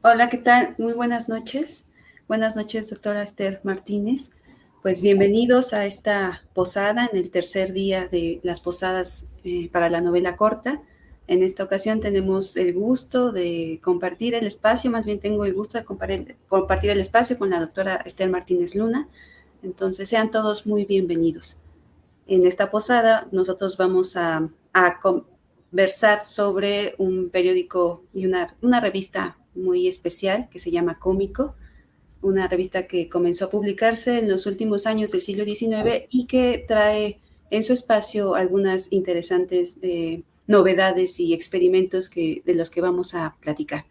Hola, ¿qué tal? Muy buenas noches. Buenas noches, doctora Esther Martínez. Pues bienvenidos a esta posada en el tercer día de las posadas para la novela corta. En esta ocasión tenemos el gusto de compartir el espacio, más bien tengo el gusto de compartir el espacio con la doctora Esther Martínez Luna. Entonces sean todos muy bienvenidos. En esta posada nosotros vamos a conversar sobre un periódico y una revista muy especial que se llama Cómico, una revista que comenzó a publicarse en los últimos años del siglo XIX y que trae en su espacio algunas interesantes novedades y experimentos de los que vamos a platicar.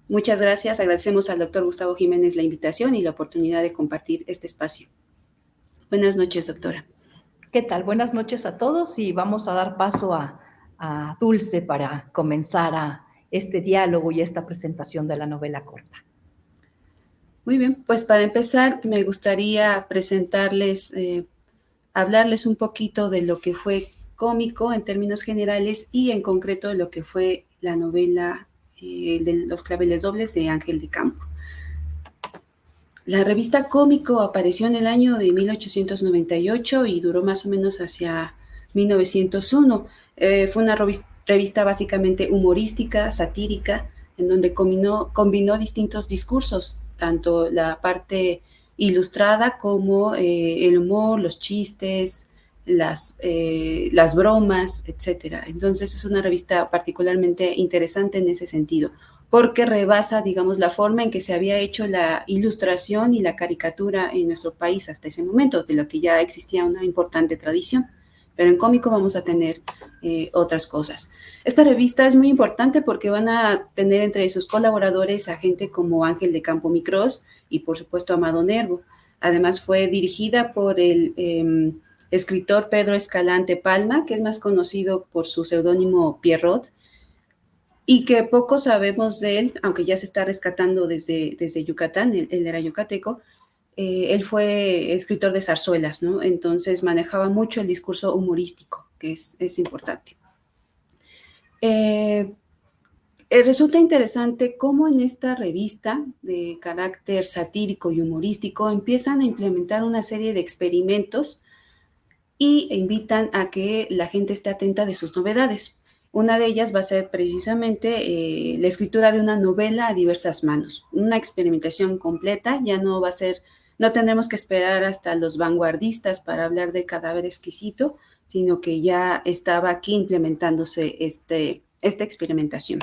Muchas gracias, agradecemos al doctor Gustavo Jiménez la invitación y la oportunidad de compartir este espacio. Buenas noches, doctora. ¿Qué tal? Buenas noches a todos y vamos a dar paso a Dulce para comenzar este diálogo y esta presentación de la novela corta. Muy bien, pues para empezar me gustaría presentarles, hablarles un poquito de lo que fue Cómico en términos generales y en concreto de lo que fue la novela de Los claveles dobles de Ángel de Campo. La revista Cómico apareció en el año de 1898 y duró más o menos hacia 1901. Fue una revista básicamente humorística, satírica, en donde combinó distintos discursos, tanto la parte ilustrada como el humor, los chistes, las bromas, etc. Entonces es una revista particularmente interesante en ese sentido, porque rebasa, digamos, la forma en que se había hecho la ilustración y la caricatura en nuestro país hasta ese momento, de lo que ya existía una importante tradición. Pero en Cómico vamos a tener otras cosas. Esta revista es muy importante porque van a tener entre sus colaboradores a gente como Ángel de Campo Micros y, por supuesto, Amado Nervo. Además, fue dirigida por el escritor Pedro Escalante Palma, que es más conocido por su seudónimo Pierrot, y que poco sabemos de él, aunque ya se está rescatando desde Yucatán, él era yucateco. Él fue escritor de zarzuelas, ¿no? Entonces manejaba mucho el discurso humorístico, que es importante. Resulta interesante cómo en esta revista de carácter satírico y humorístico empiezan a implementar una serie de experimentos y invitan a que la gente esté atenta de sus novedades. Una de ellas va a ser precisamente la escritura de una novela a diversas manos, una experimentación completa. Ya no va a ser, no tendremos que esperar hasta los vanguardistas para hablar del cadáver exquisito, sino que ya estaba aquí implementándose esta experimentación.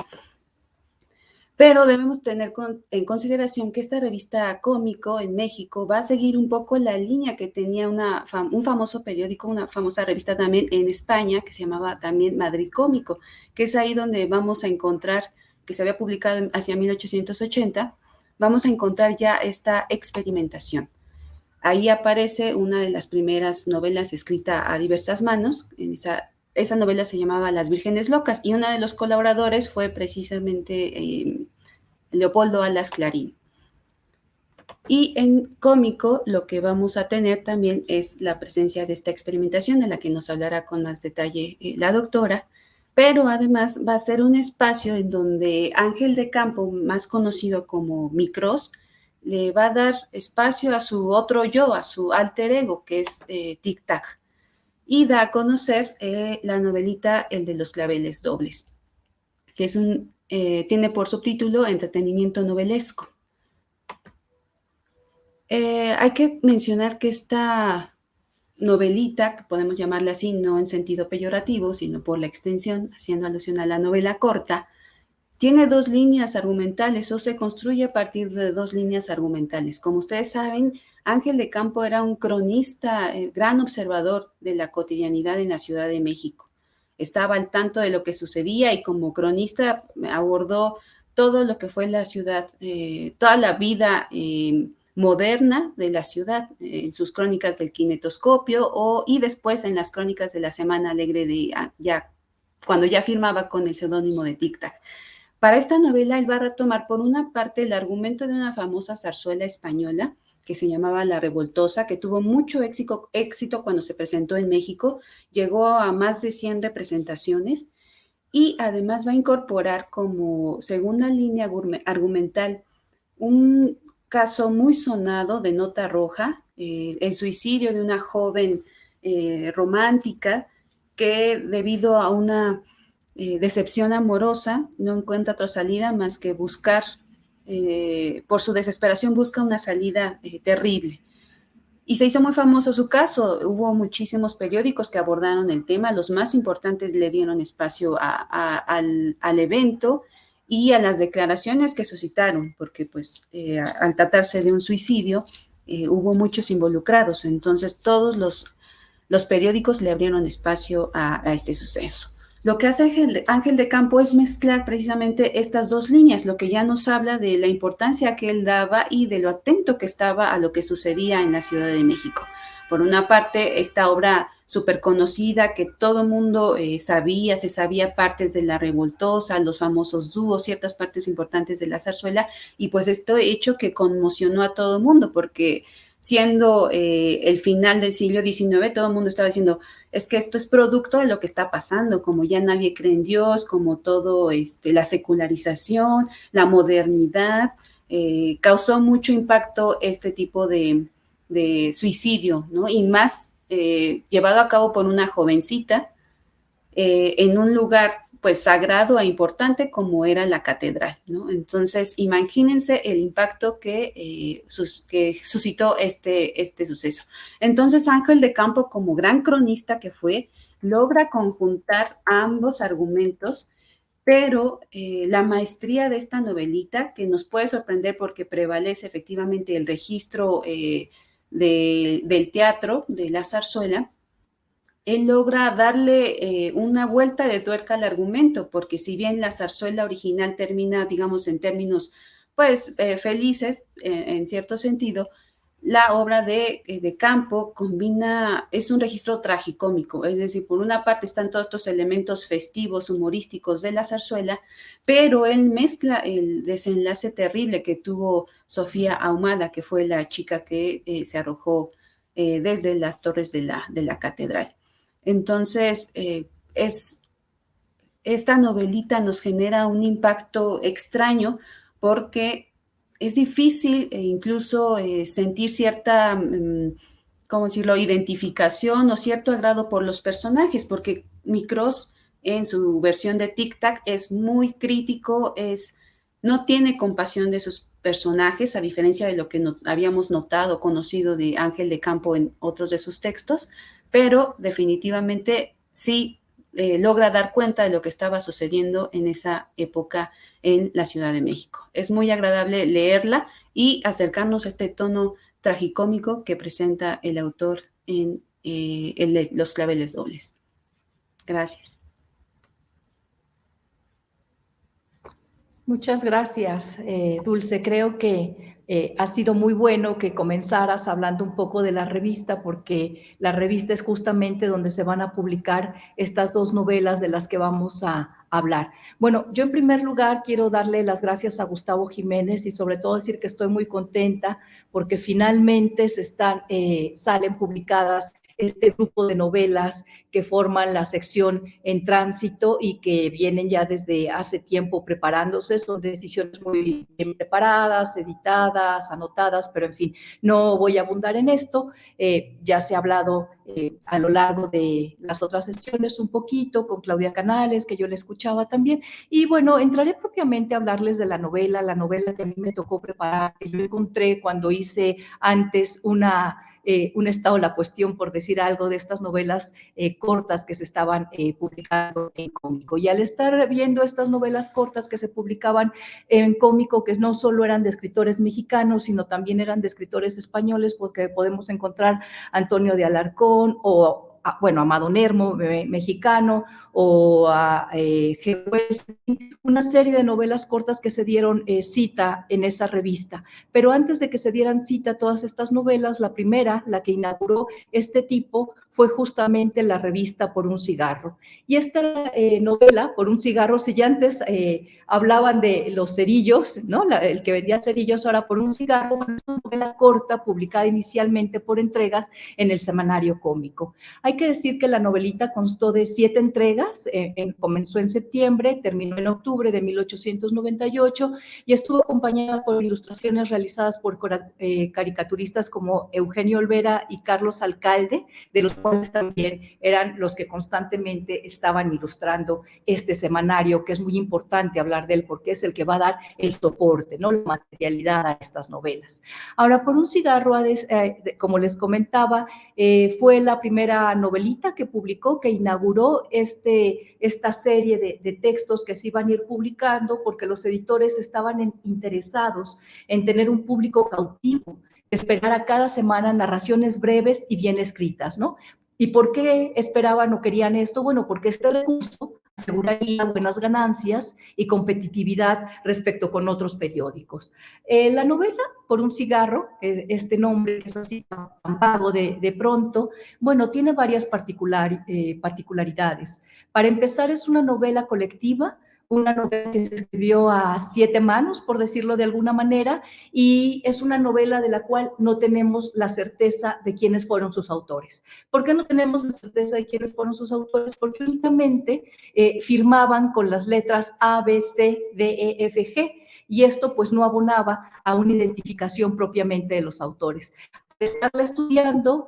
Pero debemos tener en consideración que esta revista Cómico en México va a seguir un poco la línea que tenía un famoso periódico, una famosa revista también en España, que se llamaba también Madrid Cómico, que es ahí donde vamos a encontrar, que se había publicado hacia 1880, vamos a encontrar ya esta experimentación. Ahí aparece una de las primeras novelas escrita a diversas manos. Esa novela se llamaba Las Vírgenes Locas y uno de los colaboradores fue precisamente Leopoldo Alas Clarín. Y en Cómico lo que vamos a tener también es la presencia de esta experimentación de la que nos hablará con más detalle la doctora, pero además va a ser un espacio en donde Ángel de Campo, más conocido como Micros, le va a dar espacio a su otro yo, a su alter ego, que es Tic Tac, y da a conocer la novelita El de los claveles dobles, que tiene por subtítulo Entretenimiento novelesco. Hay que mencionar que esta novelita, que podemos llamarla así, no en sentido peyorativo, sino por la extensión, haciendo alusión a la novela corta, tiene dos líneas argumentales o se construye a partir de dos líneas argumentales. Como ustedes saben, Ángel de Campo era un cronista, gran observador de la cotidianidad en la Ciudad de México. Estaba al tanto de lo que sucedía y como cronista abordó todo lo que fue la ciudad, toda la vida moderna de la ciudad, en sus crónicas del kinetoscopio y después en las crónicas de la Semana Alegre cuando ya firmaba con el seudónimo de Tic Tac. Para esta novela, él va a retomar, por una parte, el argumento de una famosa zarzuela española que se llamaba La Revoltosa, que tuvo mucho éxito cuando se presentó en México, llegó a más de 100 representaciones, y además va a incorporar como segunda línea argumental un caso muy sonado de nota roja, el suicidio de una joven romántica que debido a una decepción amorosa no encuentra otra salida más que buscar, por su desesperación busca una salida terrible. Y se hizo muy famoso su caso. Hubo muchísimos periódicos que abordaron el tema. Los más importantes le dieron espacio al evento y a las declaraciones que suscitaron, porque pues al tratarse de un suicidio, hubo muchos involucrados. Entonces todos los periódicos le abrieron espacio a este suceso. Lo que hace Ángel de Campo es mezclar precisamente estas dos líneas, lo que ya nos habla de la importancia que él daba y de lo atento que estaba a lo que sucedía en la Ciudad de México. Por una parte, esta obra súper conocida que todo el mundo sabía, se sabía partes de La Revoltosa, los famosos dúos, ciertas partes importantes de la zarzuela, y pues esto hecho que conmocionó a todo el mundo, porque siendo el final del siglo XIX, todo el mundo estaba diciendo, es que esto es producto de lo que está pasando, como ya nadie cree en Dios, como todo la secularización, la modernidad, causó mucho impacto este tipo de suicidio, ¿no? Y más llevado a cabo por una jovencita en un lugar pues sagrado e importante como era la catedral, ¿no? Entonces, imagínense el impacto que suscitó este suceso. Entonces, Ángel de Campo, como gran cronista que fue, logra conjuntar ambos argumentos, pero la maestría de esta novelita, que nos puede sorprender porque prevalece efectivamente el registro del teatro, de la zarzuela, él logra darle una vuelta de tuerca al argumento, porque si bien la zarzuela original termina, digamos, en términos, pues, felices, en cierto sentido, la obra de Campo combina, es un registro tragicómico, es decir, por una parte están todos estos elementos festivos, humorísticos de la zarzuela, pero él mezcla el desenlace terrible que tuvo Sofía Ahumada, que fue la chica que se arrojó desde las torres de la catedral. Entonces, esta novelita nos genera un impacto extraño porque es difícil incluso sentir cierta, ¿cómo decirlo?, identificación o cierto agrado por los personajes, porque Micros en su versión de Tic Tac es muy crítico, no tiene compasión de sus personajes, a diferencia de lo que habíamos notado, conocido de Ángel de Campo en otros de sus textos, pero definitivamente sí logra dar cuenta de lo que estaba sucediendo en esa época en la Ciudad de México. Es muy agradable leerla y acercarnos a este tono tragicómico que presenta el autor en el de Los claveles dobles. Gracias. Muchas gracias, Dulce. Creo que ha sido muy bueno que comenzaras hablando un poco de la revista, porque la revista es justamente donde se van a publicar estas dos novelas de las que vamos a hablar. Bueno, yo en primer lugar quiero darle las gracias a Gustavo Jiménez y sobre todo decir que estoy muy contenta porque finalmente salen publicadas este grupo de novelas que forman la sección En Tránsito y que vienen ya desde hace tiempo preparándose. Son decisiones muy bien preparadas, editadas, anotadas, pero en fin, no voy a abundar en esto. Ya se ha hablado a lo largo de las otras sesiones un poquito con Claudia Canales, que yo le escuchaba también. Y bueno, entraré propiamente a hablarles de la novela que a mí me tocó preparar, que yo encontré cuando hice antes un estado de la cuestión, por decir algo, de estas novelas cortas que se estaban publicando en Cómico. Y al estar viendo estas novelas cortas que se publicaban en Cómico, que no solo eran de escritores mexicanos, sino también eran de escritores españoles, porque podemos encontrar a Antonio de Alarcón o Amado Nermo, mexicano, o a G. Westing, una serie de novelas cortas que se dieron cita en esa revista. Pero antes de que se dieran cita todas estas novelas, la primera, la que inauguró este tipo, fue justamente la revista Por un cigarro. Y esta novela, Por un cigarro, si ya antes hablaban de los cerillos, ¿no? El que vendía cerillos, ahora Por un cigarro, es una novela corta publicada inicialmente por entregas en el Semanario Cómico. Hay que decir que la novelita constó de 7 entregas, comenzó en septiembre, terminó en octubre de 1898 y estuvo acompañada por ilustraciones realizadas por caricaturistas como Eugenio Olvera y Carlos Alcalde, de los cuales también eran los que constantemente estaban ilustrando este semanario, que es muy importante hablar de él porque es el que va a dar el soporte, ¿no? La materialidad a estas novelas. Ahora, Por un cigarro, como les comentaba, fue la primera novelita que publicó, que inauguró esta serie de textos que se iban a ir publicando porque los editores estaban interesados en tener un público cautivo, esperar a cada semana narraciones breves y bien escritas, ¿no? ¿Y por qué esperaban o querían esto? Bueno, porque este recurso aseguraría buenas ganancias y competitividad respecto con otros periódicos. La novela Por un cigarro, este nombre que es así tan vago de pronto, bueno, tiene varias particularidades. Para empezar, es una novela colectiva, una novela que se escribió a 7 manos, por decirlo de alguna manera, y es una novela de la cual no tenemos la certeza de quiénes fueron sus autores. ¿Por qué no tenemos la certeza de quiénes fueron sus autores? Porque únicamente firmaban con las letras A, B, C, D, E, F, G, y esto pues no abonaba a una identificación propiamente de los autores. Al estarla estudiando,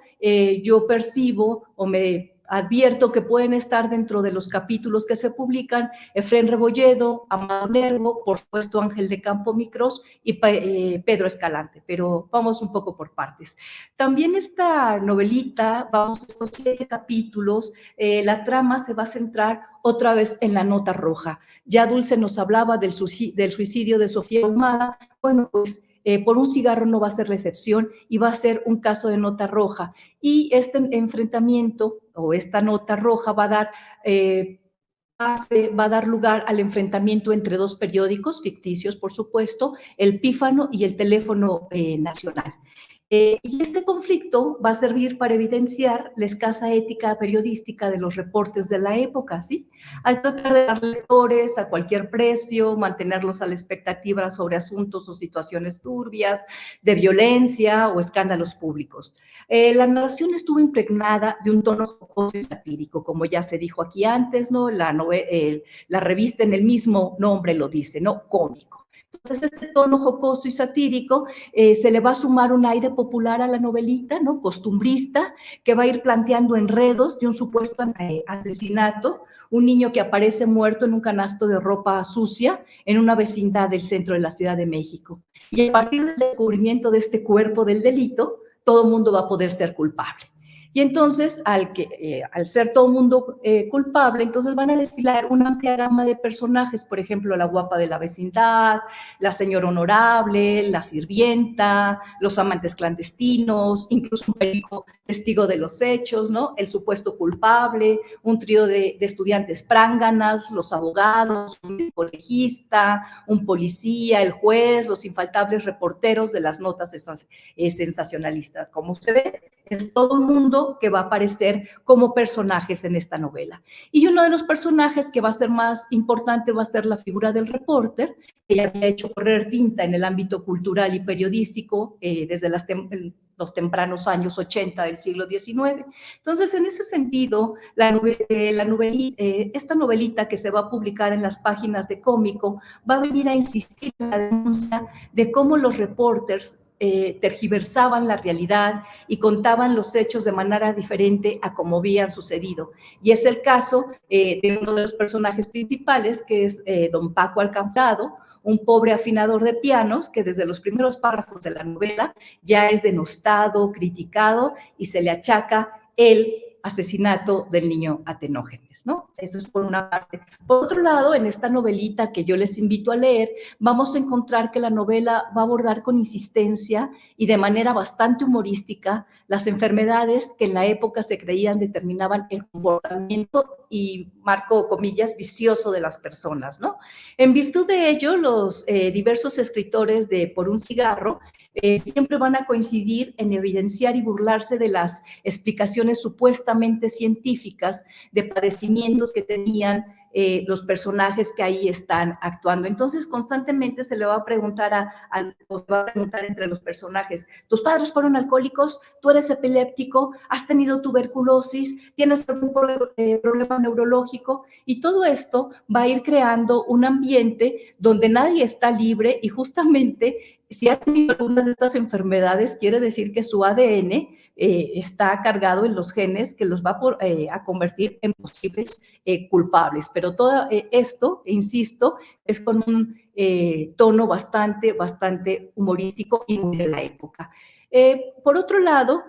yo percibo o me advierto que pueden estar dentro de los capítulos que se publican Efrén Rebolledo, Amado Nervo, por supuesto Ángel de Campo Micros y Pedro Escalante, pero vamos un poco por partes. También esta novelita, vamos a estos 7 capítulos, la trama se va a centrar otra vez en la nota roja. Ya Dulce nos hablaba del suicidio de Sofía Ahumada. Bueno, pues Por un cigarro no va a ser la excepción y va a ser un caso de nota roja. Y este enfrentamiento o esta nota roja va a dar lugar al enfrentamiento entre 2 periódicos ficticios, por supuesto, el Pífano y el Teléfono Nacional. Y este conflicto va a servir para evidenciar la escasa ética periodística de los reportes de la época, ¿sí? Al tratar de dar lectores a cualquier precio, mantenerlos a la expectativa sobre asuntos o situaciones turbias, de violencia o escándalos públicos. La narración estuvo impregnada de un tono jocoso y satírico, como ya se dijo aquí antes, ¿no? La revista en el mismo nombre lo dice, ¿no? Cómico. Entonces, este tono jocoso y satírico se le va a sumar un aire popular a la novelita, ¿no? Costumbrista, que va a ir planteando enredos de un supuesto asesinato, un niño que aparece muerto en un canasto de ropa sucia en una vecindad del centro de la Ciudad de México. Y a partir del descubrimiento de este cuerpo del delito, todo el mundo va a poder ser culpable. Y entonces, al ser todo el mundo culpable, entonces van a desfilar una amplia gama de personajes, por ejemplo, la guapa de la vecindad, la señora honorable, la sirvienta, los amantes clandestinos, incluso un perico testigo de los hechos, ¿no? El supuesto culpable, un trío de estudiantes pránganas, los abogados, un colegista, un policía, el juez, los infaltables reporteros de las notas sensacionalistas. Como usted ve, es todo un mundo que va a aparecer como personajes en esta novela. Y uno de los personajes que va a ser más importante va a ser la figura del reporter, que ya había hecho correr tinta en el ámbito cultural y periodístico desde los tempranos años 80 del siglo XIX. Entonces, en ese sentido, esta novelita que se va a publicar en las páginas de Cómico va a venir a insistir en la denuncia de cómo los reporters tergiversaban la realidad y contaban los hechos de manera diferente a como habían sucedido. Y es el caso de uno de los personajes principales, que es don Paco Alcanfrado, un pobre afinador de pianos que desde los primeros párrafos de la novela ya es denostado, criticado y se le achaca el asesinato del niño Atenógenes, ¿no? Eso es por una parte. Por otro lado, en esta novelita que yo les invito a leer, vamos a encontrar que la novela va a abordar con insistencia y de manera bastante humorística las enfermedades que en la época se creían determinaban el comportamiento y, marco comillas, vicioso de las personas, ¿no? En virtud de ello, los diversos escritores de Por un cigarro siempre van a coincidir en evidenciar y burlarse de las explicaciones supuestamente científicas de padecimientos que tenían los personajes que ahí están actuando. Entonces, constantemente se le va a preguntar entre los personajes, ¿tus padres fueron alcohólicos? ¿Tú eres epiléptico? ¿Has tenido tuberculosis? ¿Tienes algún problema neurológico? Y todo esto va a ir creando un ambiente donde nadie está libre y justamente si ha tenido algunas de estas enfermedades, quiere decir que su ADN está cargado en los genes que los va a convertir en posibles culpables. Pero todo esto, insisto, es con un tono bastante humorístico y muy de la época. Por otro lado,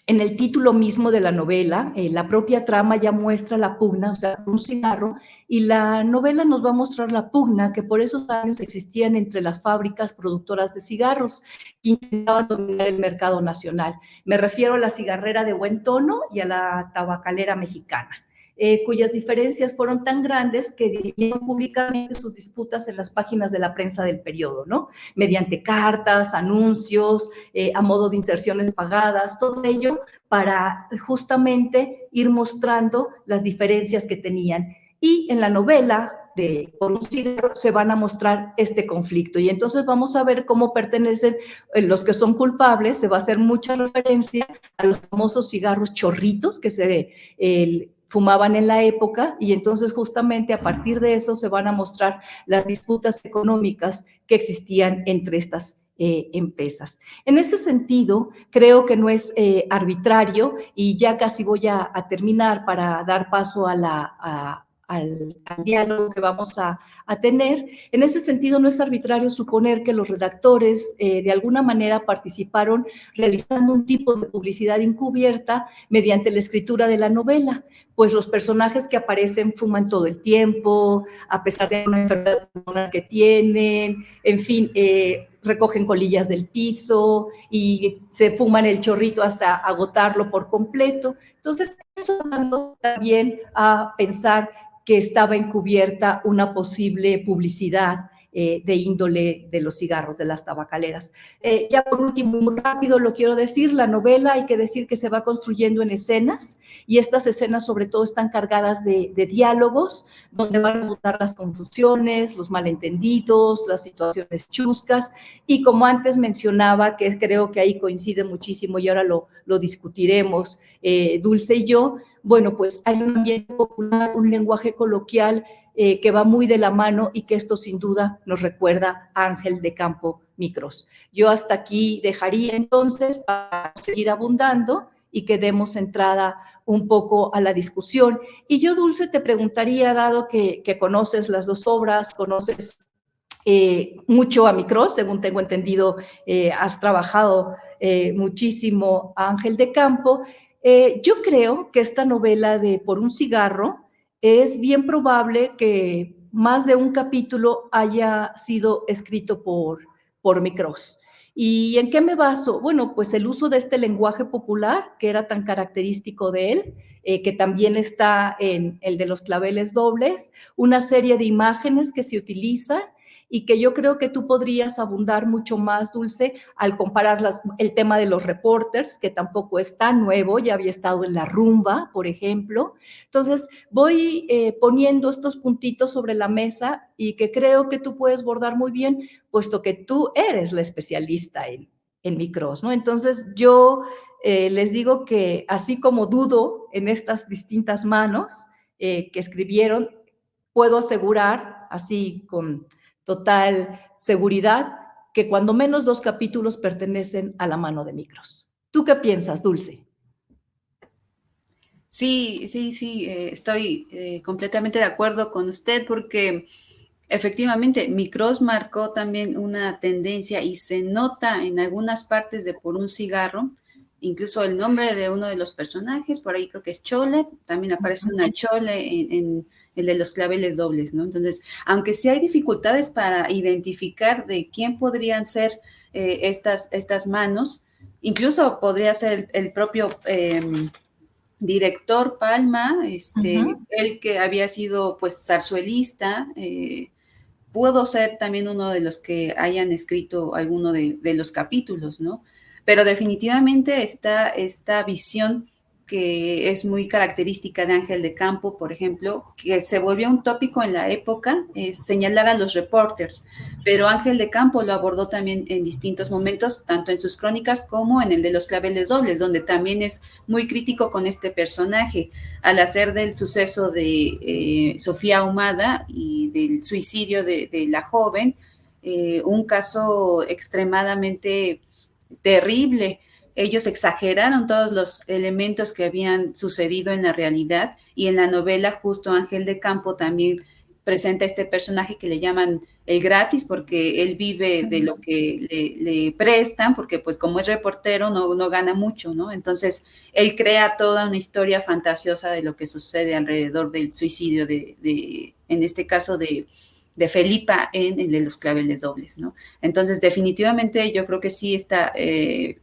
en el título mismo de la novela, la propia trama ya muestra la pugna, o sea, un cigarro, y la novela nos va a mostrar la pugna que por esos años existían entre las fábricas productoras de cigarros que intentaban dominar el mercado nacional. Me refiero a la cigarrera de Buen Tono y a la tabacalera mexicana. Cuyas diferencias fueron tan grandes que dirimieron públicamente sus disputas en las páginas de la prensa del periodo, ¿no? Mediante cartas, anuncios, a modo de inserciones pagadas, todo ello para justamente ir mostrando las diferencias que tenían. Y en la novela de Por un cigarro se van a mostrar este conflicto y entonces vamos a ver cómo pertenecen los que son culpables, se va a hacer mucha referencia a los famosos cigarros chorritos que se fumaban en la época y entonces justamente a partir de eso se van a mostrar las disputas económicas que existían entre estas empresas. En ese sentido, creo que no es arbitrario y ya casi voy a terminar para dar paso a al diálogo que vamos a tener. En ese sentido, no es arbitrario suponer que los redactores de alguna manera participaron realizando un tipo de publicidad encubierta mediante la escritura de la novela, pues los personajes que aparecen fuman todo el tiempo, a pesar de una enfermedad pulmonar que tienen, en fin, recogen colillas del piso y se fuman el chorrito hasta agotarlo por completo. Entonces, eso también a pensar que estaba encubierta una posible publicidad de índole de los cigarros, de las tabacaleras. Ya por último, muy rápido lo quiero decir, la novela hay que decir que se va construyendo en escenas y estas escenas sobre todo están cargadas de diálogos donde van a notar las confusiones, los malentendidos, las situaciones chuscas y como antes mencionaba, que creo que ahí coincide muchísimo y ahora lo discutiremos, Dulce y yo, bueno, pues hay un ambiente popular, un lenguaje coloquial que va muy de la mano y que esto sin duda nos recuerda a Ángel de Campo Micros. Yo hasta aquí dejaría entonces para seguir abundando y que demos entrada un poco a la discusión. Y yo, Dulce, te preguntaría, dado que conoces las dos obras, conoces mucho a Micros, según tengo entendido, has trabajado muchísimo a Ángel de Campo. Yo creo que esta novela de Por un cigarro es bien probable que más de un capítulo haya sido escrito por Micros. ¿Y en qué me baso? Bueno, pues el uso de este lenguaje popular que era tan característico de él, que también está en el de los claveles dobles, una serie de imágenes que se utilizan y que yo creo que tú podrías abundar mucho más, Dulce, al comparar el tema de los reporters, que tampoco es tan nuevo, ya había estado en La Rumba, por ejemplo. Entonces, voy poniendo estos puntitos sobre la mesa y que creo que tú puedes bordar muy bien, puesto que tú eres la especialista en Micros, ¿no? Entonces, yo les digo que así como dudo en estas distintas manos que escribieron, puedo asegurar, así con total seguridad, que cuando menos 2 capítulos pertenecen a la mano de Micros. ¿Tú qué piensas, Dulce? Sí, estoy completamente de acuerdo con usted porque efectivamente Micros marcó también una tendencia y se nota en algunas partes de Por un cigarro, incluso el nombre de uno de los personajes, por ahí creo que es Chole, también aparece una Chole en el de los claveles dobles, ¿no? Entonces, aunque sí hay dificultades para identificar de quién podrían ser estas manos, incluso podría ser el propio director Palma, él que había sido pues zarzuelista, pudo ser también uno de los que hayan escrito alguno de los capítulos, ¿no? Pero definitivamente esta visión que es muy característica de Ángel de Campo, por ejemplo, que se volvió un tópico en la época, es señalar a los reporters, pero Ángel de Campo lo abordó también en distintos momentos, tanto en sus crónicas como en el de los claveles dobles, donde también es muy crítico con este personaje, al hacer del suceso de Sofía Ahumada y del suicidio de la joven, un caso extremadamente terrible. Ellos exageraron todos los elementos que habían sucedido en la realidad y en la novela justo Ángel de Campo también presenta este personaje que le llaman el gratis porque él vive de lo que le prestan porque pues como es reportero no gana mucho, ¿no? Entonces él crea toda una historia fantasiosa de lo que sucede alrededor del suicidio en este caso de Felipa en el de los claveles dobles, ¿no? Entonces, definitivamente yo creo que sí está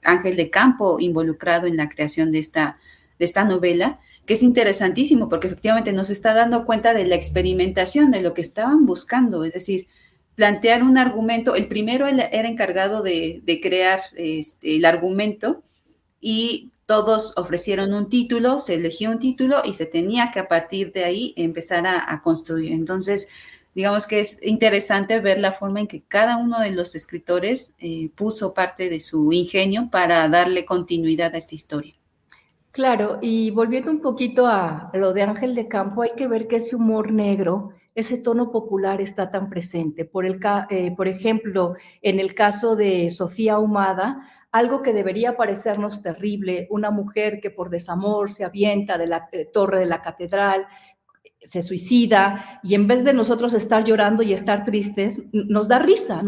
Ángel de Campo involucrado en la creación de esta novela, que es interesantísimo porque efectivamente nos está dando cuenta de la experimentación, de lo que estaban buscando, es decir, plantear un argumento, el primero era encargado de crear el argumento y todos ofrecieron un título, se eligió un título y se tenía que a partir de ahí empezar a construir. Entonces, digamos que es interesante ver la forma en que cada uno de los escritores puso parte de su ingenio para darle continuidad a esta historia. Claro, y volviendo un poquito a lo de Ángel de Campo, hay que ver que ese humor negro, ese tono popular está tan presente. Por ejemplo, en el caso de Sofía Ahumada, algo que debería parecernos terrible, una mujer que por desamor se avienta de la torre de la catedral, se suicida, y en vez de nosotros estar llorando y estar tristes, nos da risa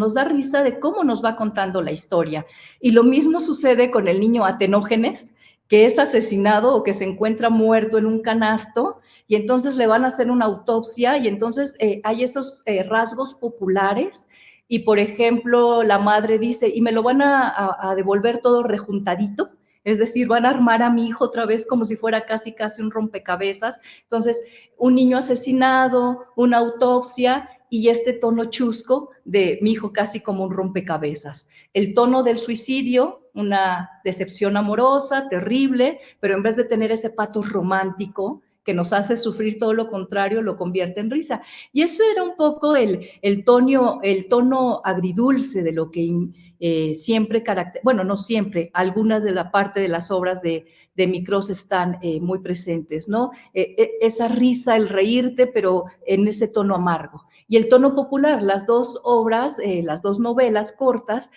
de cómo nos va contando la historia. Y lo mismo sucede con el niño Atenógenes, que es asesinado o que se encuentra muerto en un canasto, y entonces le van a hacer una autopsia, y entonces hay esos rasgos populares, y por ejemplo, la madre dice, y me lo van a devolver todo rejuntadito, es decir, van a armar a mi hijo otra vez como si fuera casi un rompecabezas. Entonces, un niño asesinado, una autopsia y este tono chusco de mi hijo casi como un rompecabezas. El tono del suicidio, una decepción amorosa, terrible, pero en vez de tener ese patos romántico que nos hace sufrir todo lo contrario, lo convierte en risa. Y eso era un poco el tono agridulce de lo que siempre bueno, no siempre, algunas de la parte de las obras de Micros están muy presentes, ¿no? Esa risa, el reírte, pero en ese tono amargo. Y el tono popular, las dos obras, las dos novelas cortas,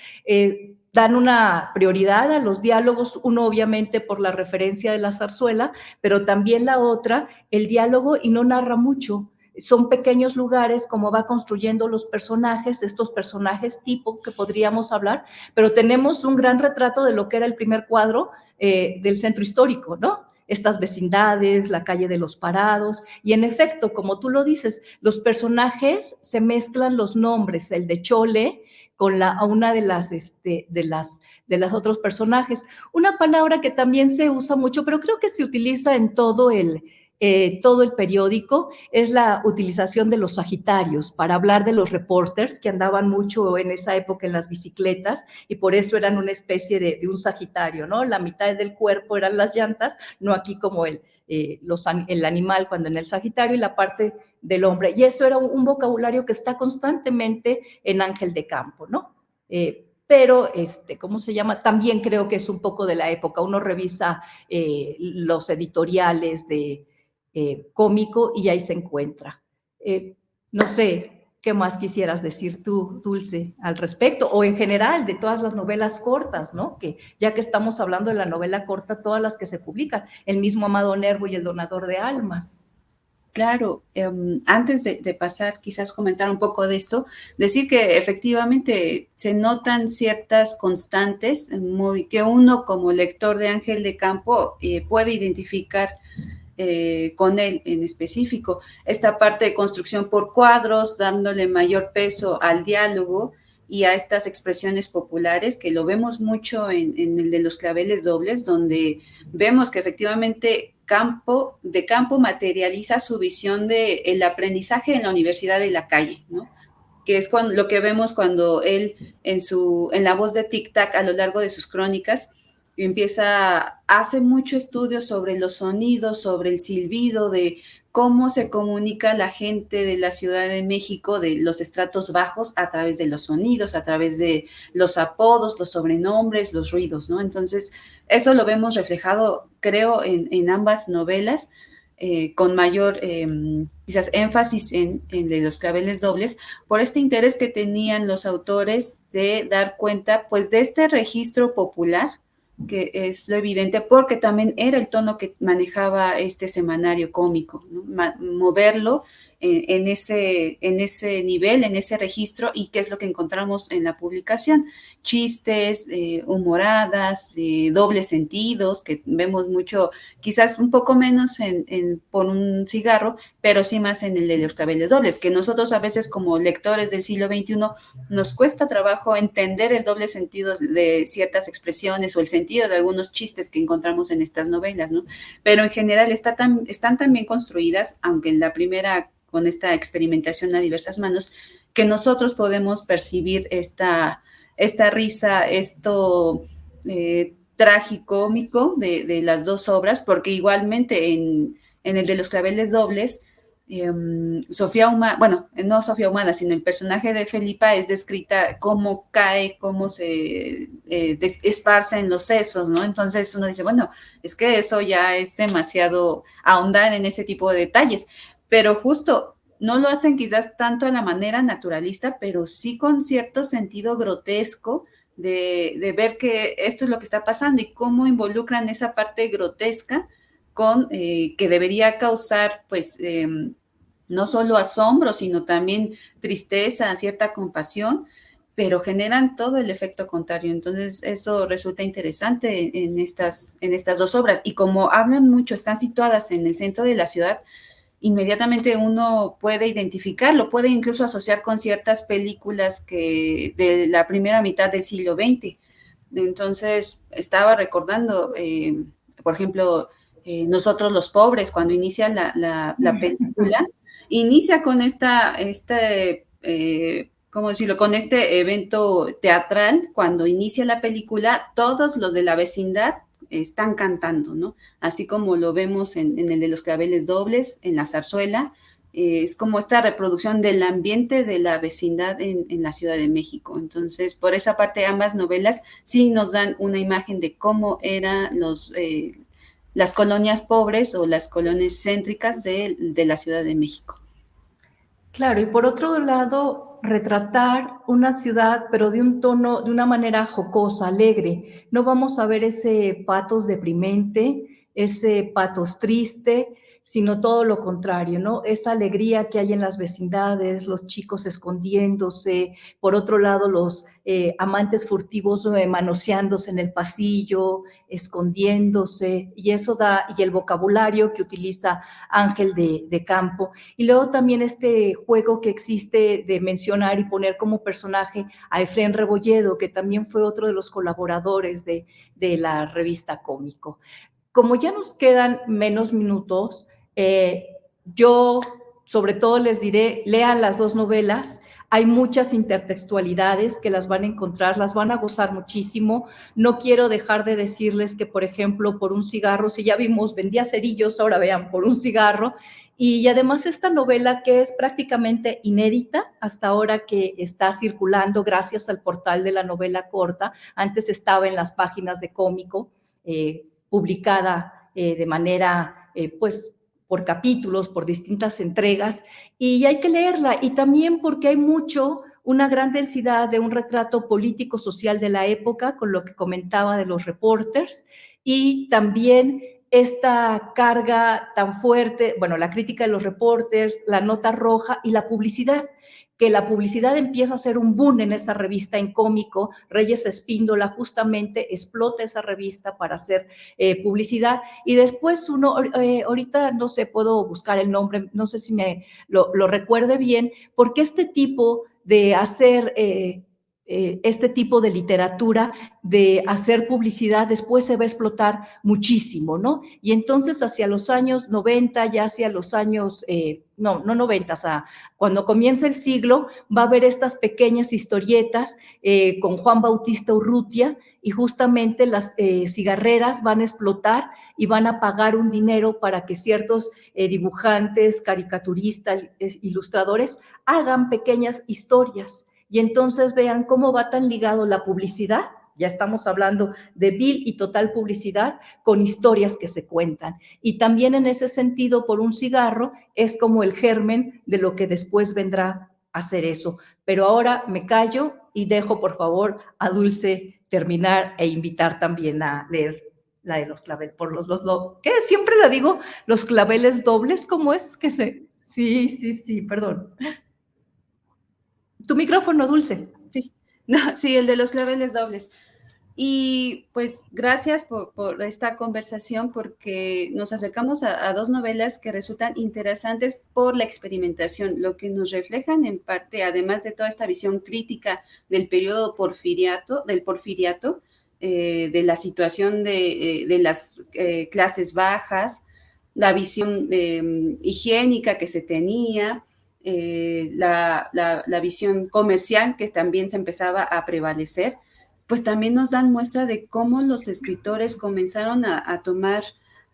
dan una prioridad a los diálogos, uno obviamente por la referencia de la zarzuela, pero también la otra, el diálogo y no narra mucho. Son pequeños lugares como va construyendo los personajes, estos personajes tipo que podríamos hablar, pero tenemos un gran retrato de lo que era el primer cuadro del centro histórico, ¿no? Estas vecindades, la calle de los Parados, y en efecto, como tú lo dices, los personajes se mezclan los nombres, el de Chole con una de las otros personajes. Una palabra que también se usa mucho, pero creo que se utiliza en todo el periódico, es la utilización de los sagitarios para hablar de los reporters que andaban mucho en esa época en las bicicletas y por eso eran una especie de un sagitario, ¿no? La mitad del cuerpo eran las llantas, no aquí como el animal cuando en el sagitario y la parte del hombre. Y eso era un vocabulario que está constantemente en Ángel de Campo, ¿no? Pero, ¿cómo se llama? También creo que es un poco de la época. Uno revisa los editoriales de cómico y ahí se encuentra. No sé, ¿qué más quisieras decir tú, Dulce, al respecto? O en general, de todas las novelas cortas, ¿no? Que ya que estamos hablando de la novela corta, todas las que se publican, el mismo Amado Nervo y El Donador de Almas. Claro, antes de pasar, quizás comentar un poco de esto, decir que efectivamente se notan ciertas constantes que uno como lector de Ángel de Campo puede identificar con él en específico. Esta parte de construcción por cuadros, dándole mayor peso al diálogo y a estas expresiones populares, que lo vemos mucho en el de los claveles dobles, donde vemos que efectivamente de Campo materializa su visión del aprendizaje en la universidad de la calle, ¿no? Que es lo que vemos cuando él en la voz de Tic Tac a lo largo de sus crónicas hace mucho estudio sobre los sonidos, sobre el silbido, de cómo se comunica la gente de la Ciudad de México, de los estratos bajos, a través de los sonidos, a través de los apodos, los sobrenombres, los ruidos, ¿no? Entonces, eso lo vemos reflejado, creo, en ambas novelas, con mayor quizás énfasis en de los claveles dobles, por este interés que tenían los autores de dar cuenta pues de este registro popular, que es lo evidente, porque también era el tono que manejaba este semanario cómico, ¿no? Moverlo en ese nivel, en ese registro, y qué es lo que encontramos en la publicación: chistes, humoradas, dobles sentidos, que vemos mucho, quizás un poco menos por un cigarro, pero sí más en el de los claveles dobles, que nosotros a veces como lectores del siglo XXI nos cuesta trabajo entender el doble sentido de ciertas expresiones o el sentido de algunos chistes que encontramos en estas novelas, ¿no? Pero en general están tan bien construidas, aunque en la primera, con esta experimentación a diversas manos, que nosotros podemos percibir esta risa, esto tragicómico de las dos obras, porque igualmente en el de los claveles dobles, Sofía Humana, bueno, no Sofía Humana, sino el personaje de Felipa es descrita cómo cae, cómo se esparce en los sesos, ¿no? Entonces uno dice, bueno, es que eso ya es demasiado ahondar en ese tipo de detalles, pero justo no lo hacen quizás tanto a la manera naturalista, pero sí con cierto sentido grotesco de ver que esto es lo que está pasando y cómo involucran esa parte grotesca con que debería causar pues no solo asombro, sino también tristeza, cierta compasión, pero generan todo el efecto contrario. Entonces, eso resulta interesante en estas dos obras. Y como hablan mucho, están situadas en el centro de la ciudad, inmediatamente uno puede identificarlo, puede incluso asociar con ciertas películas de la primera mitad del siglo XX. Entonces, estaba recordando, por ejemplo, Nosotros los Pobres, cuando inicia la película, inicia con ¿cómo decirlo? Con este evento teatral. Cuando inicia la película, todos los de la vecindad están cantando, ¿no? Así como lo vemos en el de los claveles dobles, en la zarzuela, es como esta reproducción del ambiente de la vecindad en la Ciudad de México. Entonces, por esa parte, ambas novelas sí nos dan una imagen de cómo eran las colonias pobres o las colonias céntricas de la Ciudad de México. Claro, y por otro lado, retratar una ciudad, pero de un tono, de una manera jocosa, alegre. No vamos a ver ese patos deprimente, ese patos triste, sino todo lo contrario, ¿no? Esa alegría que hay en las vecindades, los chicos escondiéndose, por otro lado, los amantes furtivos manoseándose en el pasillo, escondiéndose, y eso da, y el vocabulario que utiliza Ángel de Campo. Y luego también este juego que existe de mencionar y poner como personaje a Efrén Rebolledo, que también fue otro de los colaboradores de la revista Cómico. Como ya nos quedan menos minutos, yo sobre todo les diré, lean las dos novelas. Hay muchas intertextualidades que las van a encontrar, las van a gozar muchísimo. No quiero dejar de decirles que, por ejemplo, por un cigarro, si ya vimos, vendía cerillos, ahora vean, por un cigarro. Y además esta novela, que es prácticamente inédita hasta ahora, que está circulando gracias al portal de la novela corta, antes estaba en las páginas de Cómico, publicada de manera, pues, por capítulos, por distintas entregas, y hay que leerla. Y también porque hay una gran densidad de un retrato político-social de la época, con lo que comentaba de los reporters, y también esta carga tan fuerte, bueno, la crítica de los reporters, la nota roja y la publicidad, que la publicidad empieza a ser un boom en esa revista en Cómico. Reyes Espíndola justamente explota esa revista para hacer publicidad, y después ahorita no sé, puedo buscar el nombre, no sé si me lo recuerde bien, porque este tipo de hacer este tipo de literatura, de hacer publicidad, después se va a explotar muchísimo, ¿no? Y entonces hacia los años 90, ya hacia los años, no 90, o sea, cuando comienza el siglo, va a haber estas pequeñas historietas con Juan Bautista Urrutia, y justamente las cigarreras van a explotar y van a pagar un dinero para que ciertos dibujantes, caricaturistas, ilustradores hagan pequeñas historias. Y entonces vean cómo va tan ligado la publicidad, ya estamos hablando de vil y total publicidad, con historias que se cuentan. Y también en ese sentido, por un cigarro, es como el germen de lo que después vendrá a ser eso. Pero ahora me callo y dejo, por favor, a Dulce terminar e invitar también a leer la de los claveles, por ¿qué? Siempre la digo, los claveles dobles, ¿cómo es que se? Sí, perdón. Tu micrófono, Dulce. Sí, no, sí, el de los claveles dobles. Y pues gracias por esta conversación, porque nos acercamos a dos novelas que resultan interesantes por la experimentación, lo que nos reflejan en parte, además de toda esta visión crítica del periodo del porfiriato, de la situación de las clases bajas, la visión higiénica que se tenía, la visión comercial que también se empezaba a prevalecer, pues también nos dan muestra de cómo los escritores comenzaron a tomar,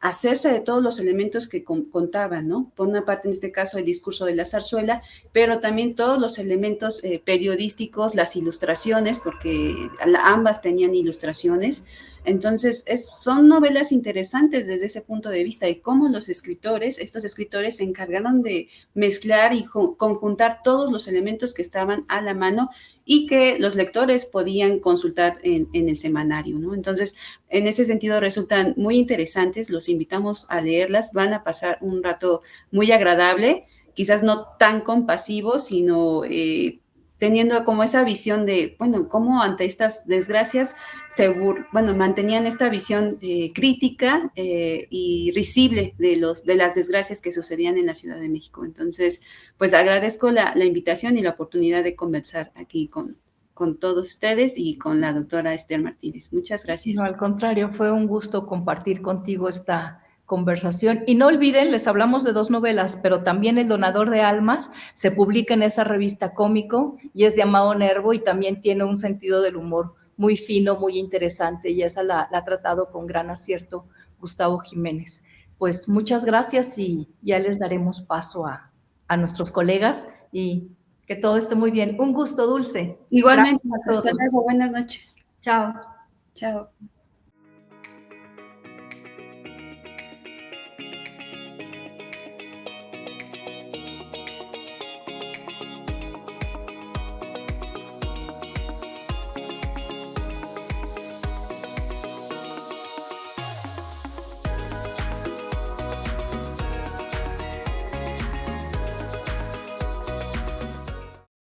a hacerse de todos los elementos que contaban, ¿no? Por una parte, en este caso, el discurso de la zarzuela, pero también todos los elementos periodísticos, las ilustraciones, porque ambas tenían ilustraciones. Entonces, son novelas interesantes desde ese punto de vista y cómo estos escritores se encargaron de mezclar y conjuntar todos los elementos que estaban a la mano y que los lectores podían consultar en el semanario, ¿no? Entonces, en ese sentido resultan muy interesantes, los invitamos a leerlas, van a pasar un rato muy agradable, quizás no tan compasivo, sino teniendo como esa visión de, bueno, cómo ante estas desgracias mantenían esta visión crítica y risible de las desgracias que sucedían en la Ciudad de México. Entonces, pues agradezco la invitación y la oportunidad de conversar aquí con todos ustedes y con la doctora Esther Martínez. Muchas gracias. No, al contrario, fue un gusto compartir contigo esta conversación. Y no olviden, les hablamos de dos novelas, pero también El Donador de Almas se publica en esa revista Cómico y es de Amado Nervo y también tiene un sentido del humor muy fino, muy interesante, y esa la ha tratado con gran acierto Gustavo Jiménez. Pues muchas gracias y ya les daremos paso a nuestros colegas y que todo esté muy bien. Un gusto, Dulce. Igualmente, Gracias a hasta todos. luego, buenas noches. Chao. Chao.